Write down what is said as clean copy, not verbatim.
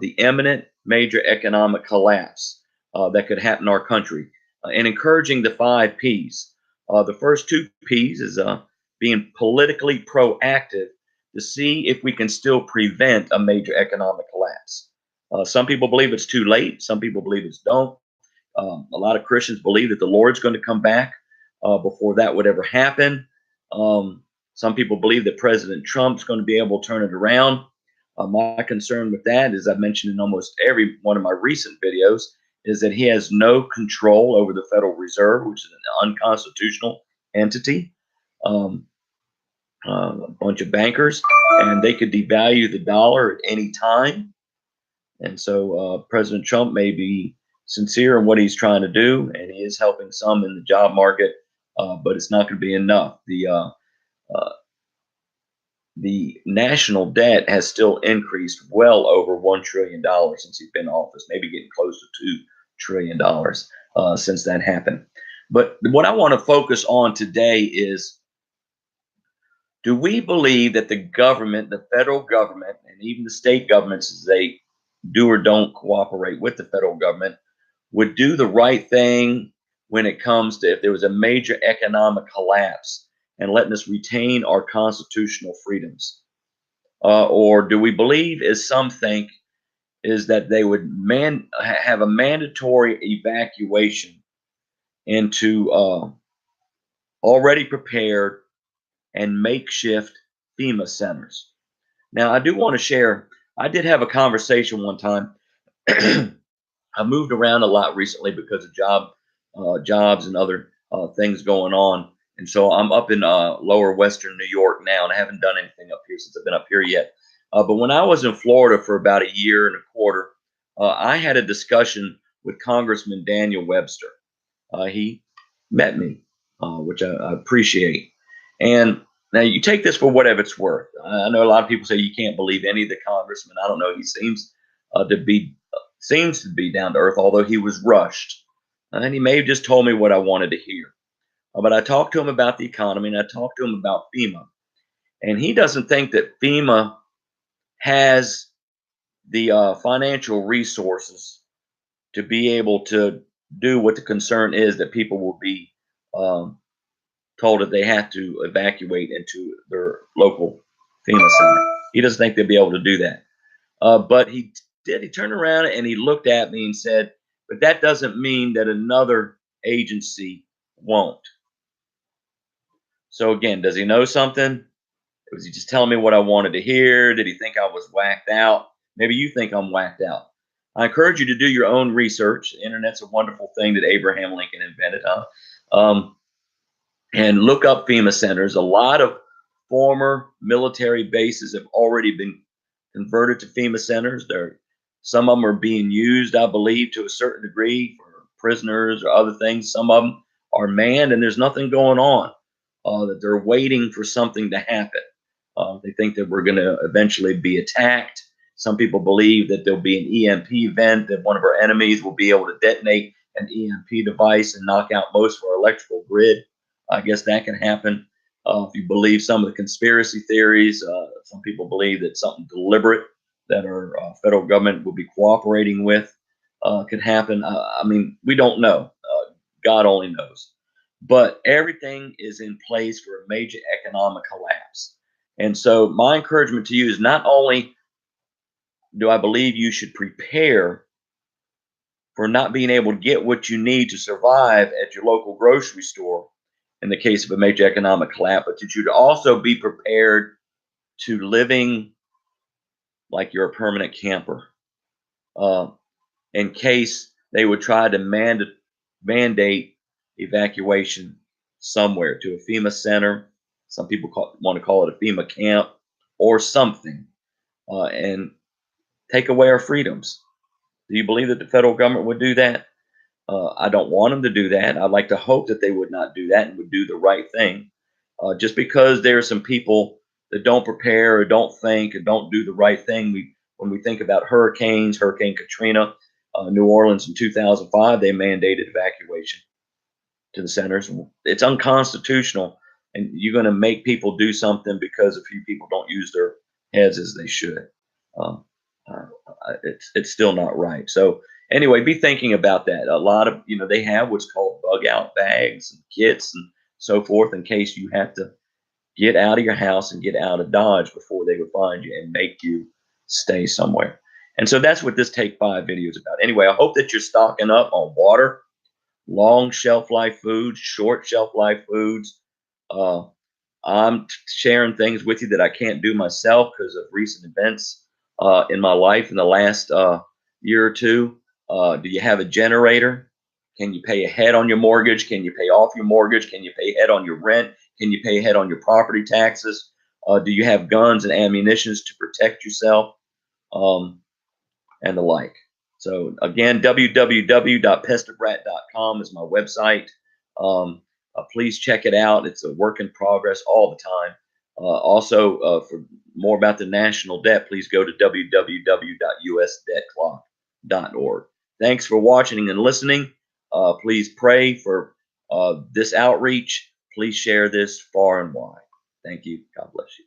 the imminent major economic collapse that could happen in our country, and encouraging the 5 Ps. The first 2 Ps is being politically proactive to see if we can still prevent a major economic collapse. Some people believe it's too late. Some people believe it's don't. A lot of Christians believe that the Lord's going to come back before that would ever happen. Some people believe that President Trump's going to be able to turn it around. My concern with that, as I've mentioned in almost every one of my recent videos, is that he has no control over the Federal Reserve, which is an unconstitutional entity. A bunch of bankers, and they could devalue the dollar at any time. And so President Trump may be sincere in what he's trying to do, and he is helping some in the job market, but it's not going to be enough. The national debt has still increased well over $1 trillion since he's been in office, maybe getting close to $2 trillion since that happened. But what I want to focus on today is, do we believe that the government, the federal government, and even the state governments, as they do or don't cooperate with the federal government, would do the right thing when it comes to if there was a major economic collapse and letting us retain our constitutional freedoms? Or do we believe, as some think, is that they would have a mandatory evacuation into already prepared and makeshift FEMA centers? Now, I do want to share, I did have a conversation one time. I moved around a lot recently because of jobs and other things going on. And so I'm up in lower Western New York now, and I haven't done anything up here since I've been up here yet. But when I was in Florida for about a year and a quarter, I had a discussion with Congressman Daniel Webster. He met me, which I appreciate. And now you take this for whatever it's worth. I know a lot of people say you can't believe any of the congressmen. I don't know. He seems to be down to earth, although he was rushed. And he may have just told me what I wanted to hear. But I talked to him about the economy, and I talked to him about FEMA. And he doesn't think that FEMA has the financial resources to be able to do what the concern is, that people will be told that they have to evacuate into their local FEMA center. He doesn't think they'll be able to do that. But he turned around and he looked at me and said, but that doesn't mean that another agency won't. So again, does he know something? Was he just telling me what I wanted to hear? Did he think I was whacked out? Maybe you think I'm whacked out. I encourage you to do your own research. The internet's a wonderful thing that Abraham Lincoln invented, and look up FEMA centers. A lot of former military bases have already been converted to FEMA centers. Some of them are being used, I believe, to a certain degree for prisoners or other things. Some of them are manned, and there's nothing going on. That they're waiting for something to happen. They think that we're going to eventually be attacked. Some people believe that there'll be an EMP event, that one of our enemies will be able to detonate an EMP device and knock out most of our electrical grid. I guess that can happen. If you believe some of the conspiracy theories, some people believe that something deliberate that our federal government will be cooperating with could happen. I mean, we don't know. God only knows. But everything is in place for a major economic collapse. And so my encouragement to you is, not only do I believe you should prepare for not being able to get what you need to survive at your local grocery store in the case of a major economic collapse, but that you'd also be prepared to living like you're a permanent camper in case they would try to mandate evacuation somewhere, to a FEMA center. Some people want to call it a FEMA camp or something, and take away our freedoms. Do you believe that the federal government would do that? I don't want them to do that. I'd like to hope that they would not do that and would do the right thing. Just because there are some people that don't prepare or don't think or don't do the right thing, when we think about hurricanes, Hurricane Katrina, New Orleans in 2005, they mandated evacuation to the centers. It's unconstitutional, and you're going to make people do something because a few people don't use their heads as they should. It's still not right. So anyway, be thinking about that. A lot of they have what's called bug out bags and kits and so forth in case you have to get out of your house and get out of Dodge before they would find you and make you stay somewhere. And so that's what this Take 5 video is about. Anyway, I hope that you're stocking up on water, long shelf life foods, short shelf life foods. Uh, I'm sharing things with you that I can't do myself because of recent events in my life in the last year or two. Do you have a generator? Can you pay ahead on your mortgage? Can you pay off your mortgage? Can you pay ahead on your rent? Can you pay ahead on your property taxes? Do you have guns and ammunitions to protect yourself? Um, and the like. So again, www.PesterBratDotCom is my website. Please check it out. It's a work in progress all the time. Also, for more about the national debt, please go to www.usdebtclock.org. Thanks for watching and listening. Please pray for this outreach. Please share this far and wide. Thank you. God bless you.